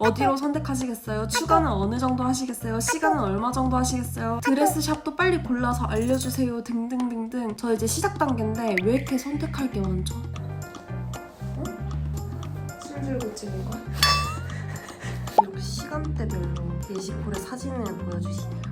어디로 선택하시겠어요? 추가는 어느 정도 하시겠어요? 시간은 얼마 정도 하시겠어요? 드레스샵도 빨리 골라서 알려주세요 등등등등. 저 이제 시작 단계인데 왜 이렇게 선택할 게 많죠? 어? 술 들고 찍은 거야? 이렇게 시간대별로 게시물의 사진을 보여주시네요.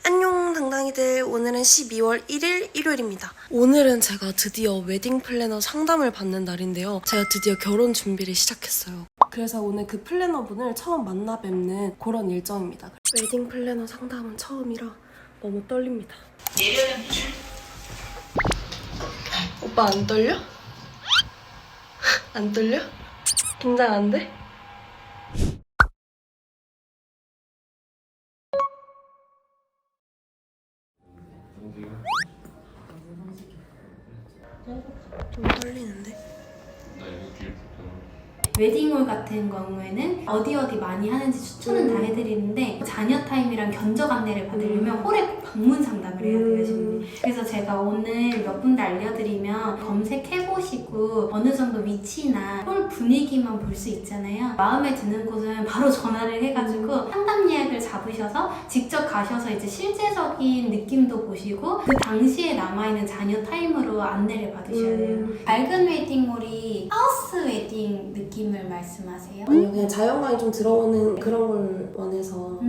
안녕 당당이들, 오늘은 12월 1일 일요일입니다. 오늘은 제가 드디어 웨딩 플래너 상담을 받는 날인데요. 제가 드디어 결혼 준비를 시작했어요. 그래서 오늘 그 플래너분을 처음 만나 뵙는 그런 일정입니다. 웨딩 플래너 상담은 처음이라 너무 떨립니다. 오빠 안 떨려? 안 떨려? 긴장 안 돼? 좀 떨리는데? 웨딩홀 같은 경우에는 어디 많이 하는지 추천은 다 해드리는데 자녀 타임이랑 견적 안내를 받으려면 홀에 꼭 방문 상담을 해야 돼요, 지금. 그래서 제가 오늘 몇 군데 알려드리면 검색해보시고 어느 정도 위치나 홀 분위기만 볼 수 있잖아요. 마음에 드는 곳은 바로 전화를 해가지고 상담 예약을 잡으셔서 직접 가셔서 이제 실제적인 느낌도 보시고 그 당시에 남아있는 자녀 타임으로 안내를 받으셔야 돼요. 밝은 웨딩홀이 하우스 웨딩 느낌 을 말씀하세요? 아니요, 그냥 자연광이 좀 들어오는 그런 걸 원해서.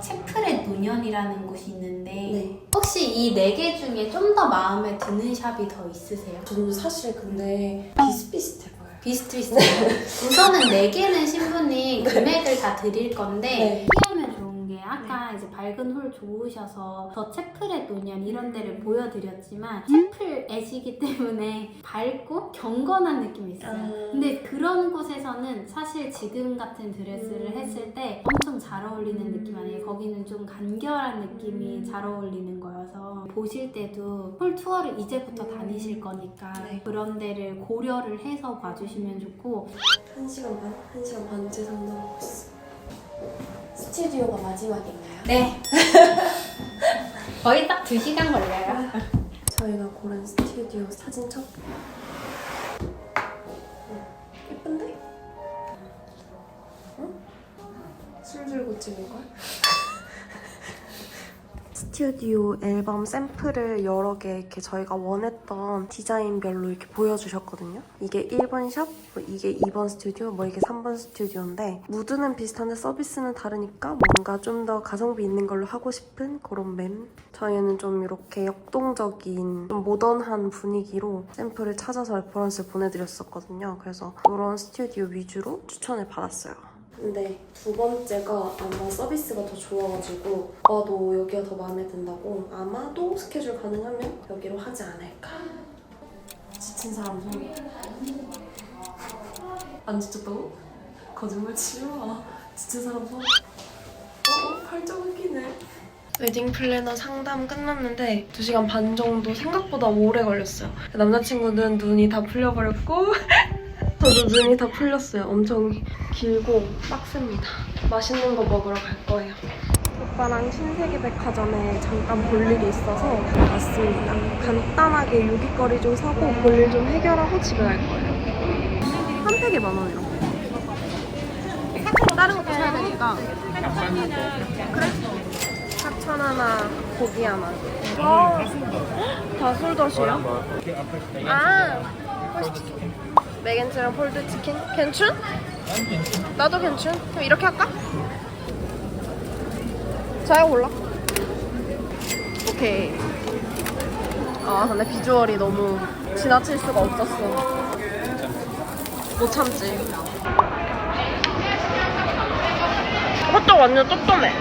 채플의 노년이라는 곳이 있는데 네. 혹시 이 4개 중에 좀 더 마음에 드는 샵이 더 있으세요? 저는 사실 근데 비슷비슷해 보여요. 비슷비슷해요. 우선은 4개는 신부님 금액을 다 드릴 건데 피하면 좋은 게 아까 이제 밝은 홀 좋으셔서 저 채플의 노년 이런 데를 보여드렸지만 채플 애시기 때문에 밝고 경건한 느낌이 있어요. 근데 그런 곳에서는 사실 지금 같은 드레스를 했을 때 엄청 잘 어울리는 느낌 아니에요. 거기는 좀 간결한 느낌이 잘 어울리는 거여서 보실 때도 홀 투어를 이제부터 다니실 거니까 그런 데를 고려를 해서 봐주시면 좋고. 1시간 반? 1시간 반째 상담하고 있어. 스튜디오가 마지막인가요? 네. 거의 딱 2시간 걸려요. 저희가 고른 스튜디오 사진첩. 예쁜데? 응? 술 들고 찍은 거야? 스튜디오 앨범 샘플을 여러 개 이렇게 저희가 원했던 디자인별로 이렇게 보여주셨거든요. 이게 1번 샵, 뭐 이게 2번 스튜디오, 뭐 이게 3번 스튜디오인데 무드는 비슷한데 서비스는 다르니까 뭔가 좀 더 가성비 있는 걸로 하고 싶은 그런 맴. 저희는 좀 이렇게 역동적인 좀 모던한 분위기로 샘플을 찾아서 레퍼런스를 보내드렸었거든요. 그래서 이런 스튜디오 위주로 추천을 받았어요. 근데 두 번째가 아마 서비스가 더 좋아가지고 오빠도 여기가 더 마음에 든다고 아마도 스케줄 가능하면 여기로 하지 않을까. 지친 사람 손. 안 지쳤다고? 거짓말 치지 마. 지친 사람 손. 팔짱 끼네. 웨딩 플래너 상담 끝났는데 2시간 반 정도 생각보다 오래 걸렸어요. 남자친구는 눈이 다 풀려버렸고 저도 눈이 다 풀렸어요. 엄청 길고 빡셉니다. 맛있는 거 먹으러 갈 거예요. 오빠랑 신세계 백화점에 잠깐 볼 일이 있어서 왔습니다. 간단하게 요깃거리 좀 사고 볼 일 좀 해결하고 집에 갈 거예요. 한 팩에 10,000원이라고. 다른 것도 사야 되니까. 그래? 사천 하나, 고기 하나. 다 솔더시요? 폴드치킨. 맥앤치랑 폴드치킨? 괜춘? 나도 괜춘. 그럼 이렇게 할까? 자기가 골라. 오케이. 아 근데 비주얼이 너무 지나칠 수가 없었어. 못 참지. 호떡 완전 쫀쫀해.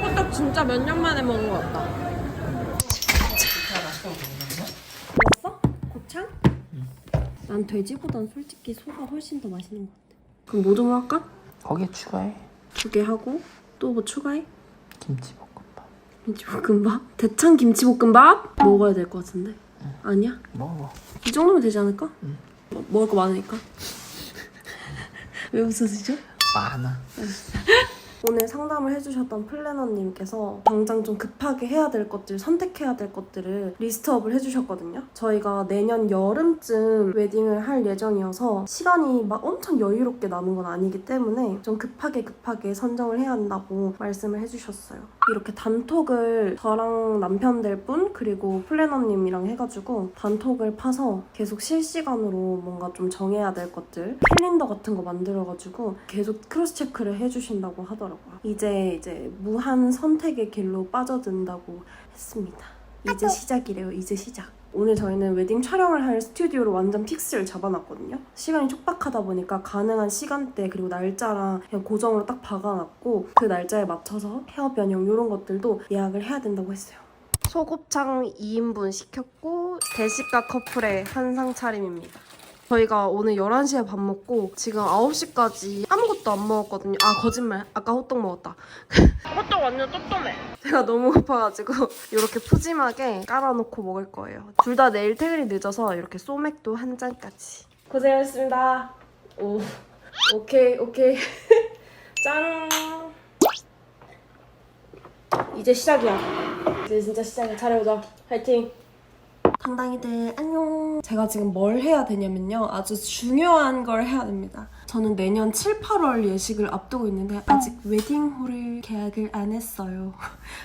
호떡 진짜 몇 년 만에 먹은 것 같다. 먹었어? 곱창? 난 돼지보단 솔직히 소가 훨씬 더 맛있는 것 같아. 그럼 뭐 좀 할까? 거기에 추가해. 2개 하고 또 뭐 추가해? 김치볶음밥. 김치볶음밥? 대창 김치볶음밥? 먹어야 될 것 같은데? 아니야? 먹어. 이 정도면 되지 않을까? 먹을 거 많으니까. 왜 웃으시죠? 많아. 오늘 상담을 해주셨던 플래너님께서 당장 좀 급하게 해야 될 것들, 선택해야 될 것들을 리스트업을 해주셨거든요. 저희가 내년 여름쯤 웨딩을 할 예정이어서 시간이 막 엄청 여유롭게 남은 건 아니기 때문에 좀 급하게 선정을 해야 한다고 말씀을 해주셨어요. 이렇게 단톡을 저랑 남편들 분 그리고 플래너님이랑 해가지고 단톡을 파서 계속 실시간으로 뭔가 좀 정해야 될 것들 캘린더 같은 거 만들어가지고 계속 크로스 체크를 해주신다고 하더라고요. 이제 무한 선택의 길로 빠져든다고 했습니다. 이제 시작이래요. 이제 시작. 오늘 저희는 웨딩 촬영을 할 스튜디오로 완전 픽스를 잡아놨거든요. 시간이 촉박하다 보니까 가능한 시간대 그리고 날짜랑 그냥 고정으로 딱 박아놨고 그 날짜에 맞춰서 헤어 변형 이런 것들도 예약을 해야 된다고 했어요. 소곱창 2인분 시켰고 대식가 커플의 한상 차림입니다. 저희가 오늘 11시에 밥 먹고 지금 9시까지 아무것도 안 먹었거든요. 아 거짓말. 아까 호떡 먹었다. 호떡 완전 쫌쫌해. 제가 너무 고파가지고 이렇게 푸짐하게 깔아놓고 먹을 거예요. 둘 다 내일 퇴근이 늦어서 이렇게 소맥도 한 잔까지. 고생하셨습니다. 오, 오케이. 짠. 이제 시작이야. 이제 진짜 시작이야. 잘해보자. 화이팅. 당당이들 안녕. 제가 지금 뭘 해야 되냐면요. 아주 중요한 걸 해야 됩니다. 저는 내년 7, 8월 예식을 앞두고 있는데 아직 웨딩홀을 계약을 안 했어요.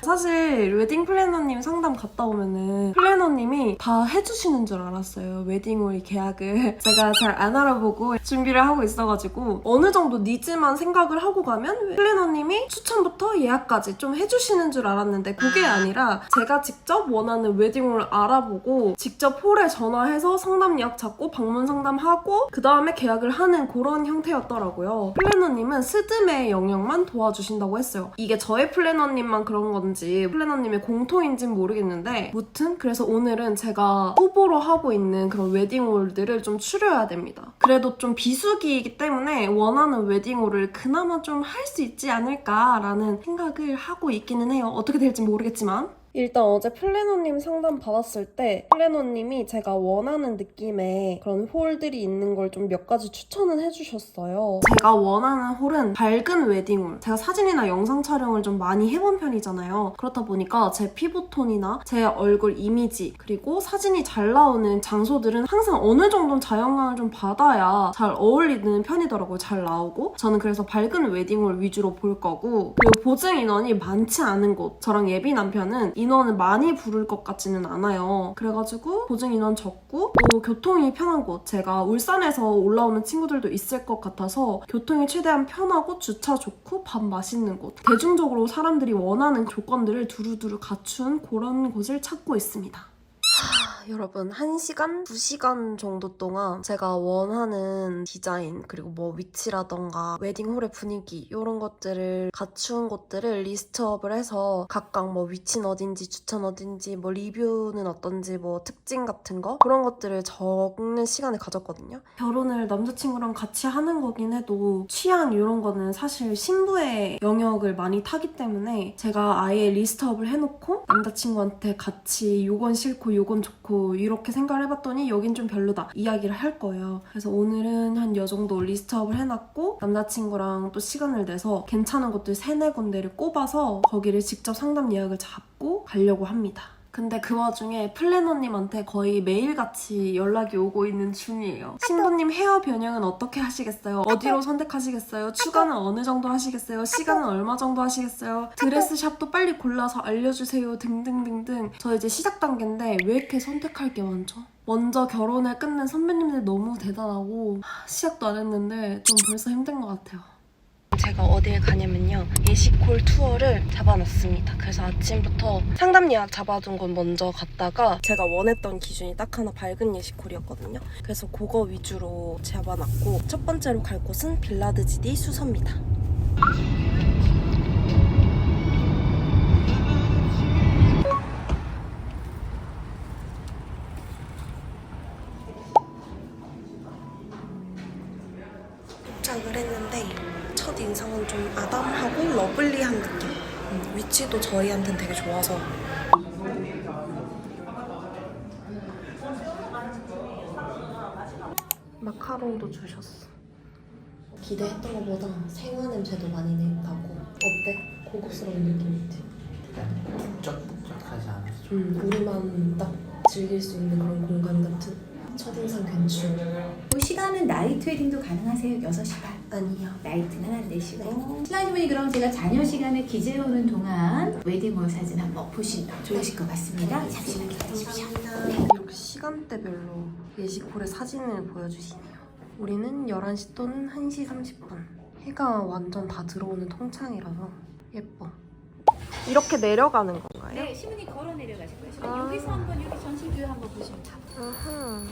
사실 웨딩 플래너님 상담 갔다 오면은 플래너님이 다 해주시는 줄 알았어요. 웨딩홀 계약을 제가 잘 안 알아보고 준비를 하고 있어가지고 어느 정도 니즈만 생각을 하고 가면 플래너님이 추천부터 예약까지 좀 해주시는 줄 알았는데 그게 아니라 제가 직접 원하는 웨딩홀을 알아보고 직접 홀에 전화해서 상담 예약 잡고 방문 상담하고 그 다음에 계약을 하는 그런 형태였더라고요. 플래너님은 스드메 영역만 도와주신다고 했어요. 이게 저의 플래너님만 그런 건지 플래너님의 공통인지는 모르겠는데 무튼 그래서 오늘은 제가 후보로 하고 있는 그런 웨딩홀들을 좀 추려야 됩니다. 그래도 좀 비수기이기 때문에 원하는 웨딩홀을 그나마 좀 할 수 있지 않을까라는 생각을 하고 있기는 해요. 어떻게 될지 모르겠지만 일단 어제 플래너님 상담 받았을 때 플래너님이 제가 원하는 느낌의 그런 홀들이 있는 걸 좀 몇 가지 추천은 해주셨어요. 제가 원하는 홀은 밝은 웨딩홀. 제가 사진이나 영상 촬영을 좀 많이 해본 편이잖아요. 그렇다 보니까 제 피부톤이나 제 얼굴 이미지 그리고 사진이 잘 나오는 장소들은 항상 어느 정도는 자연광을 좀 받아야 잘 어울리는 편이더라고요. 잘 나오고. 저는 그래서 밝은 웨딩홀 위주로 볼 거고 그리고 보증 인원이 많지 않은 곳. 저랑 예비 남편은 인원을 많이 부를 것 같지는 않아요. 그래가지고 보증 인원 적고 또 교통이 편한 곳. 제가 울산에서 올라오는 친구들도 있을 것 같아서 교통이 최대한 편하고 주차 좋고 밥 맛있는 곳. 대중적으로 사람들이 원하는 조건들을 두루두루 갖춘 그런 곳을 찾고 있습니다. 여러분 1시간? 2시간 정도 동안 제가 원하는 디자인 그리고 뭐 위치라던가 웨딩홀의 분위기 이런 것들을 갖춘 곳들을 리스트업을 해서 각각 뭐 위치는 어딘지 주차는 어딘지 뭐 리뷰는 어떤지 뭐 특징 같은 거 그런 것들을 적는 시간을 가졌거든요. 결혼을 남자친구랑 같이 하는 거긴 해도 취향 이런 거는 사실 신부의 영역을 많이 타기 때문에 제가 아예 리스트업을 해놓고 남자친구한테 같이 요건 싫고 요건 좋고 이렇게 생각을 해봤더니 여긴 좀 별로다 이야기를 할 거예요. 그래서 오늘은 한 요 정도 리스트업을 해놨고 남자친구랑 또 시간을 내서 괜찮은 곳들 3-4군데를 꼽아서 거기를 직접 상담 예약을 잡고 가려고 합니다. 근데 그 와중에 플래너님한테 거의 매일같이 연락이 오고 있는 중이에요. 신부님 헤어 변형은 어떻게 하시겠어요? 어디로 선택하시겠어요? 추가는 어느 정도 하시겠어요? 시간은 얼마 정도 하시겠어요? 드레스샵도 빨리 골라서 알려주세요 등등등등. 저 이제 시작 단계인데 왜 이렇게 선택할 게 많죠? 먼저 결혼을 끝낸 선배님들 너무 대단하고 시작도 안 했는데 좀 벌써 힘든 것 같아요. 제가 어딜 가냐면요. 예식홀 투어를 잡아놨습니다. 그래서 아침부터 상담 예약 잡아둔 건 먼저 갔다가 제가 원했던 기준이 딱 하나 밝은 예식홀이었거든요. 그래서 그거 위주로 잡아놨고 첫 번째로 갈 곳은 빌라드지디 수서입니다. 도착을 했는데 첫 인상은 좀 아담하고 러블리한 느낌. 위치도 저희한테는 되게 좋아서. 마카롱도 주셨어. 기대했던 것보다 생화 냄새도 많이 나고 어때? 고급스러운 느낌 있지? 북적북적하지 않아서 우리만 딱 즐길 수 있는 그런 공간 같은 첫인상 괜찮. 시간은 나이트 웨딩도 가능하세요? 6시 반. 아니야. 나이트는 안 되시고. 신랑님이 그럼 제가 자녀 시간에 기재해 오는 동안 웨딩홀 사진 한번 보시면 좋으실 것 같습니다. 잠시만 기다리십시오. 이렇게 시간대별로 예식홀의 사진을 보여주시네요. 우리는 11시 또는 1시 30분. 해가 완전 다 들어오는 통창이라서 예뻐. 이렇게 내려가는 건가요? 네, 신부님 걸어 내려가실 거예요. 아. 여기서 한번 여기 전신 뷰 한번 보시면 돼요. 아하.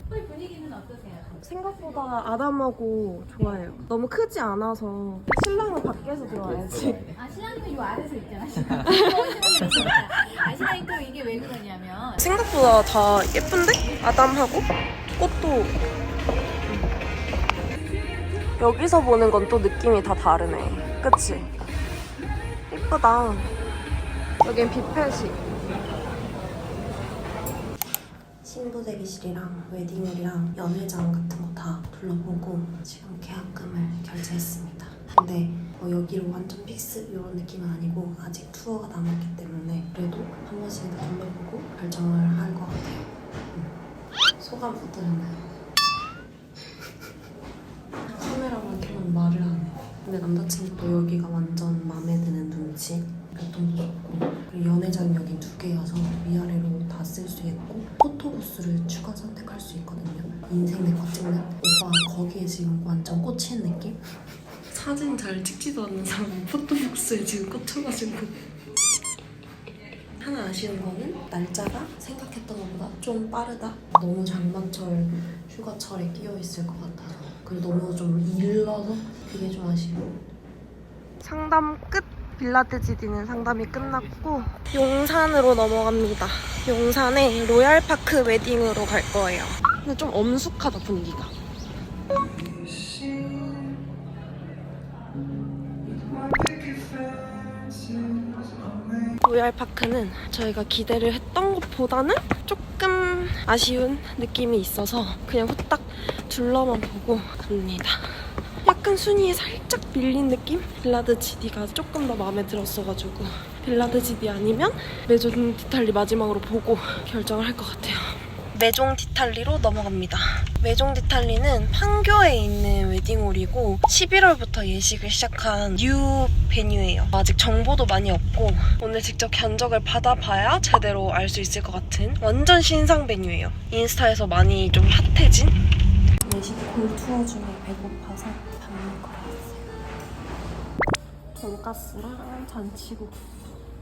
홀 분위기는 어떠세요? 생각보다 아담하고 좋아요. 너무 크지 않아서 신랑은 밖에서 들어와야지. 아, 신랑님은 요 아래서 있잖아. 아, 신랑이 또 이게 왜 그러냐면 생각보다 다 예쁜데? 아담하고 꽃도 여기서 보는 건 또 느낌이 다 다르네. 그치? 예쁘다. 여긴 뷔페식. 신부 대기실이랑 웨딩홀이랑 연회장 같은 거 다 둘러보고 지금 계약금을 결제했습니다. 근데 여기로 완전 픽스 이런 느낌은 아니고 아직 투어가 남았기 때문에 그래도 한 번씩 다 둘러보고 결정을 할 것 같아요. 소감 어떠셨나요? 카메라만 켜면 말을 안 해. 근데 남자친구도 여기가 완전 마음에 드는 눈치. 교통도 좋고 그리고 연회장 여기 2개여서 위아래로 다 쓸 수 있고 포토부스를 추가 선택할 수 있거든요. 인생 내 거 찍는 오빠 거기에 지금 완전 꽂힌 느낌? 사진 잘 찍지도 않는 사람이 포토북스에 지금 꽂혀가지고 하나 아쉬운 거는 날짜가 생각했던 것보다 좀 빠르다. 너무 장마철 휴가철에 끼어있을 것 같아서 그리고 너무 좀 일러서 그게 좀 아쉬워. 상담 끝! 빌라드지디는 상담이 끝났고 용산으로 넘어갑니다. 용산에 로얄파크 웨딩으로 갈 거예요. 근데 좀 엄숙하다 분위기가. 로얄파크는 저희가 기대를 했던 것보다는 조금 아쉬운 느낌이 있어서 그냥 후딱 둘러만 보고 갑니다. 약간 순위에 살짝 밀린 느낌? 빌라드 GD가 조금 더 마음에 들었어가지고 빌라드 GD 아니면 메종 디탈리 마지막으로 보고 결정을 할 것 같아요. 메종 디탈리로 넘어갑니다. 메종 디탈리는 판교에 있는 웨딩홀이고 11월부터 예식을 시작한 뉴 베뉴예요. 아직 정보도 많이 없고 오늘 직접 견적을 받아봐야 제대로 알 수 있을 것 같은 완전 신상 베뉴예요. 인스타에서 많이 좀 핫해진 예식홀 투어 중에 배고파서 밥 먹으러 왔어요. 돈가스랑 잔치국.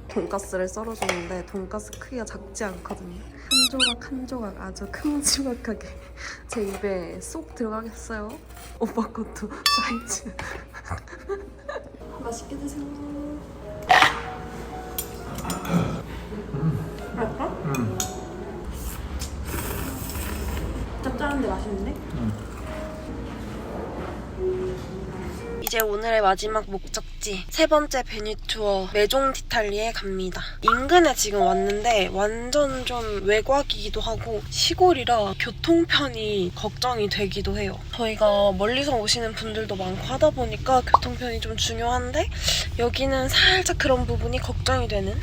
돈가스를 썰어줬는데 돈가스 크기가 작지 않거든요. 한 조각 한 조각 아주 큼지막하게 제 입에 쏙 들어가겠어요. 오빠 것도 사이즈. 맛있게 드세요. 맛있어? 짭짤한데 맛있는데? 이제 오늘의 마지막 목적지 3번째 베뉴 투어 메종 디탈리에 갑니다. 인근에 지금 왔는데 완전 좀 외곽이기도 하고 시골이라 교통편이 걱정이 되기도 해요. 저희가 멀리서 오시는 분들도 많고 하다 보니까 교통편이 좀 중요한데 여기는 살짝 그런 부분이 걱정이 되는.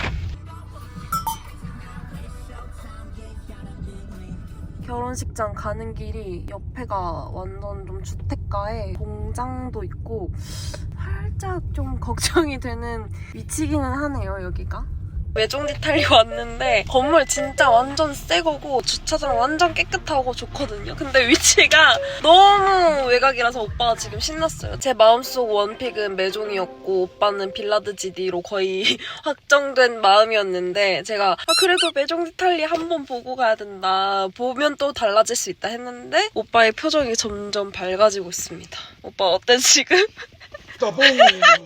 결혼식장 가는 길이 옆에가 완전 좀 주택가에 공장도 있고 살짝 좀 걱정이 되는 위치기는 하네요, 여기가. 메종 디탈리 왔는데 건물 진짜 완전 새 거고 주차장 완전 깨끗하고 좋거든요. 근데 위치가 너무 외곽이라서 오빠가 지금 신났어요. 제 마음속 원픽은 메종이었고 오빠는 빌라드 GD로 거의 확정된 마음이었는데 제가 그래도 메종 디탈리 한번 보고 가야 된다. 보면 또 달라질 수 있다 했는데 오빠의 표정이 점점 밝아지고 있습니다. 오빠 어때 지금?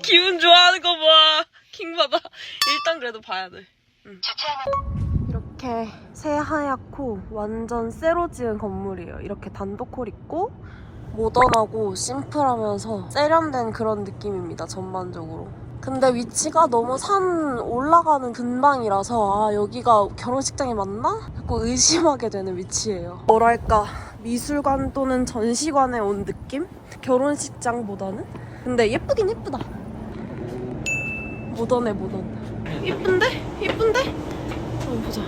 기분 좋아하는 거 봐. 킹받아. 일단 그래도 봐야 돼. 이렇게 새하얗고 완전 새로 지은 건물이에요. 이렇게 단독홀 있고 모던하고 심플하면서 세련된 그런 느낌입니다. 전반적으로. 근데 위치가 너무 산 올라가는 근방이라서 여기가 결혼식장이 맞나? 자꾸 의심하게 되는 위치예요. 뭐랄까 미술관 또는 전시관에 온 느낌? 결혼식장보다는? 근데 예쁘긴 예쁘다. 모던해 모던. 예쁜데? 예쁜데? 한번 보자.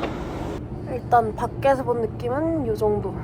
일단 밖에서 본 느낌은 이 정도.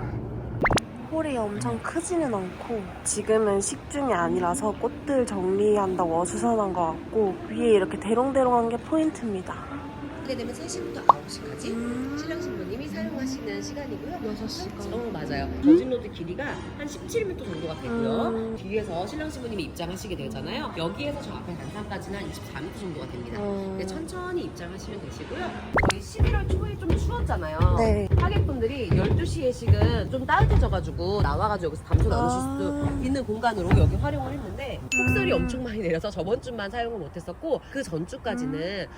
홀이 엄청 크지는 않고 지금은 식중이 아니라서 꽃들 정리한다고 어수선한 것 같고 위에 이렇게 대롱대롱한 게 포인트입니다. 하게 되면 3시부터 9시까지 신랑 신부님이 사용하시는 시간이고요. 6시간. 맞아요. 전진로드 길이가 한 17m 정도가 되고요. 뒤에서 신랑 신부님이 입장하시게 되잖아요. 여기에서 저 앞에 단상까지는 한 24m 정도가 됩니다. 근데 천천히 입장하시면 되시고요. 저희 11월 초에 좀 추웠잖아요. 네. 하객분들이 12시 예식은 좀 따뜻해져가지고 나와가지고 여기서 담소 나누실 수도 있는 공간으로 여기 활용을 했는데 폭설이 엄청 많이 내려서 저번 주만 사용을 못했었고 그 전주까지는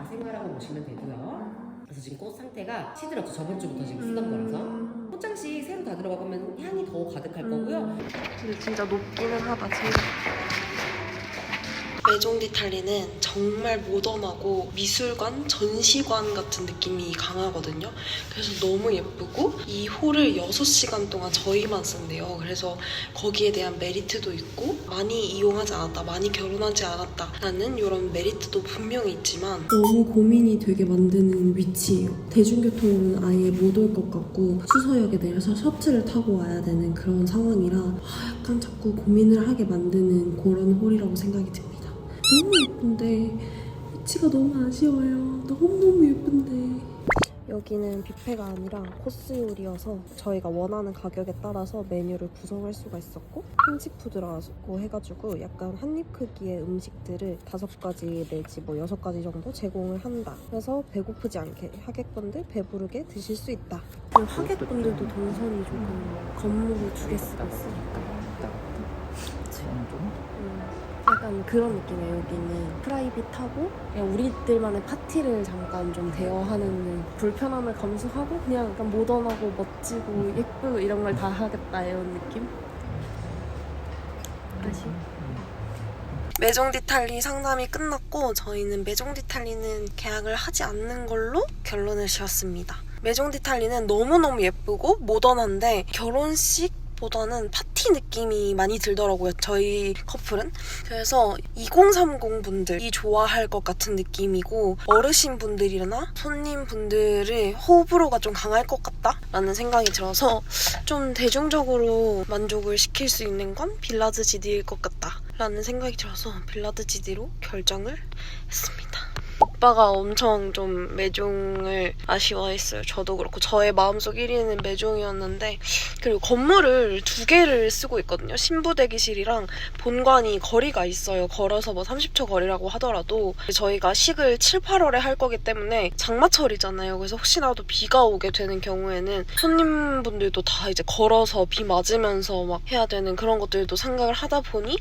생활하고 오시면 되고요. 그래서 지금 꽃 상태가 시들었죠. 저번 주부터 지금 쓰던 거라서 꽃장식 새로 다 들어가면 향이 더 가득할 거고요. 근데 진짜 높기는 하다. 제일. 메종 디탈리는 정말 모던하고 미술관, 전시관 같은 느낌이 강하거든요. 그래서 너무 예쁘고 이 홀을 6시간 동안 저희만 쓴대요. 그래서 거기에 대한 메리트도 있고 많이 이용하지 않았다, 많이 결혼하지 않았다라는 이런 메리트도 분명히 있지만 너무 고민이 되게 만드는 위치예요. 대중교통은 아예 못 올 것 같고 수서역에 내려서 셔틀을 타고 와야 되는 그런 상황이라 약간 자꾸 고민을 하게 만드는 그런 홀이라고 생각이 듭니다. 너무 예쁜데 위치가 너무 아쉬워요. 너무너무 예쁜데. 여기는 뷔페가 아니라 코스 요리여서 저희가 원하는 가격에 따라서 메뉴를 구성할 수가 있었고 핀치푸드라고 해가지고 약간 한입 크기의 음식들을 5가지 내지 뭐 6가지 정도 제공을 한다. 그래서 배고프지 않게 하객분들 배부르게 드실 수 있다. 하객분들도 동선이 조금 건물을 2개 쓰고 있으니까 약간 그런 느낌이에요. 여기는 프라이빗하고 그냥 우리들만의 파티를 잠깐 좀 대여하는 불편함을 감수하고 그냥 약간 모던하고 멋지고 예쁘고 이런 걸 다 하겠다 이런 느낌? 아쉬워. 메종 디탈리 상담이 끝났고 저희는 메종 디탈리는 계약을 하지 않는 걸로 결론을 지었습니다. 메종 디탈리는 너무너무 예쁘고 모던한데 결혼식 보다는 파티 느낌이 많이 들더라고요. 저희 커플은. 그래서 2030 분들이 좋아할 것 같은 느낌이고 어르신 분들이나 손님 분들의 호불호가 좀 강할 것 같다라는 생각이 들어서 좀 대중적으로 만족을 시킬 수 있는 건 빌라드 GD일 것 같다라는 생각이 들어서 빌라드 GD로 결정을 했습니다. 오빠가 엄청 좀 메종을 아쉬워했어요. 저도 그렇고 저의 마음속 1위는 메종이었는데 그리고 건물을 2개를 쓰고 있거든요. 신부 대기실이랑 본관이 거리가 있어요. 걸어서 뭐 30초 거리라고 하더라도 저희가 식을 7, 8월에 할 거기 때문에 장마철이잖아요. 그래서 혹시라도 비가 오게 되는 경우에는 손님분들도 다 이제 걸어서 비 맞으면서 막 해야 되는 그런 것들도 생각을 하다 보니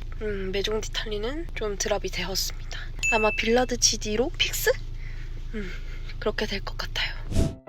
메종 디탈리는 좀 드랍이 되었습니다. 아마 빌라드 GD로 픽스? 그렇게 될 것 같아요.